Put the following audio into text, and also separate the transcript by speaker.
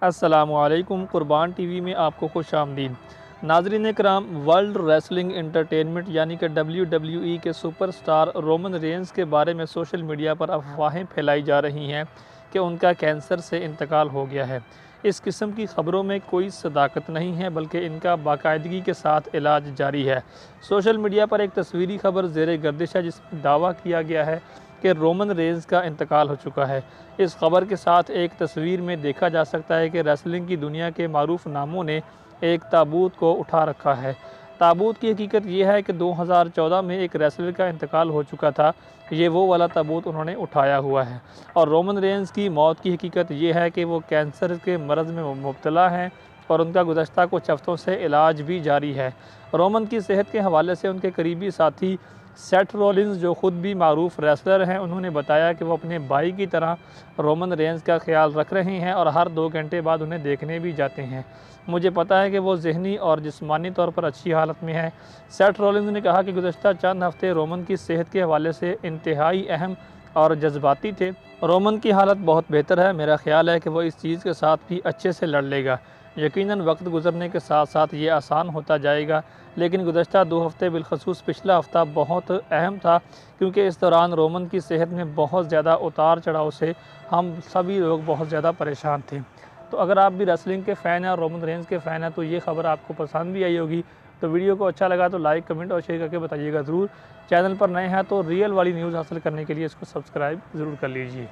Speaker 1: अस्सलामुअलैकुम। कुर्बान टीवी में आपको खुश आमदीद। नाज़रीन कराम, वर्ल्ड रेसलिंग एंटरटेनमेंट यानी कि WWE के सुपरस्टार रोमन रेंस के बारे में सोशल मीडिया पर अफवाहें फैलाई जा रही हैं कि उनका कैंसर से इंतकाल हो गया है। इस किस्म की ख़बरों में कोई सदाकत नहीं है, बल्कि इनका बाकायदगी के साथ इलाज जारी है। सोशल मीडिया पर एक तस्वीरी खबर ज़ेर गर्दिश है जिसमें दावा किया गया है कि रोमन रेंस का इंतकाल हो चुका है। इस खबर के साथ एक तस्वीर में देखा जा सकता है कि रेसलिंग की दुनिया के मारूफ नामों ने एक ताबूत को उठा रखा है। ताबूत की हकीकत यह है कि 2014 में एक रेसलर का इंतकाल हो चुका था। ये वो वाला ताबूत उन्होंने उठाया हुआ है। और रोमन रेंस की मौत की हकीकत यह है कि वो कैंसर के मरज़ में मुब्तला हैं और उनका गुज़श्ता कुछ हफ्तों से इलाज भी जारी है। रोमन की सेहत के हवाले से उनके करीबी साथी सेथ रॉलिंस, जो ख़ुद भी मारूफ रेसलर हैं, उन्होंने बताया कि वो अपने भाई की तरह रोमन रेंस का ख्याल रख रहे हैं और हर 2 घंटे बाद उन्हें देखने भी जाते हैं। मुझे पता है कि वो ज़हनी और जिस्मानी तौर पर अच्छी हालत में है। सेथ रॉलिंस ने कहा कि गुज़श्ता चंद हफ्ते रोमन की सेहत के हवाले से इंतहाई अहम और जज्बाती थे। रोमन की हालत बहुत बेहतर है। मेरा ख्याल है कि वो इस चीज़ के साथ भी अच्छे से लड़ लेगा। यकीनन वक्त गुजरने के साथ साथ ये आसान होता जाएगा, लेकिन गुज़श्ता 2 हफ़्ते बिलखसूस पिछला हफ़्ता बहुत अहम था, क्योंकि इस दौरान रोमन की सेहत में बहुत ज़्यादा उतार चढ़ाव से हम सभी लोग बहुत ज़्यादा परेशान थे। तो अगर आप भी रेसलिंग के फ़ैन हैं और रोमन रेंस के फ़ैन हैं तो ये खबर आपको पसंद भी आई होगी। तो वीडियो को अच्छा लगा तो लाइक, कमेंट और शेयर करके बताइएगा ज़रूर। चैनल पर नए हैं तो रियल वाली न्यूज़ हासिल करने के लिए इसको सब्सक्राइब ज़रूर कर लीजिए।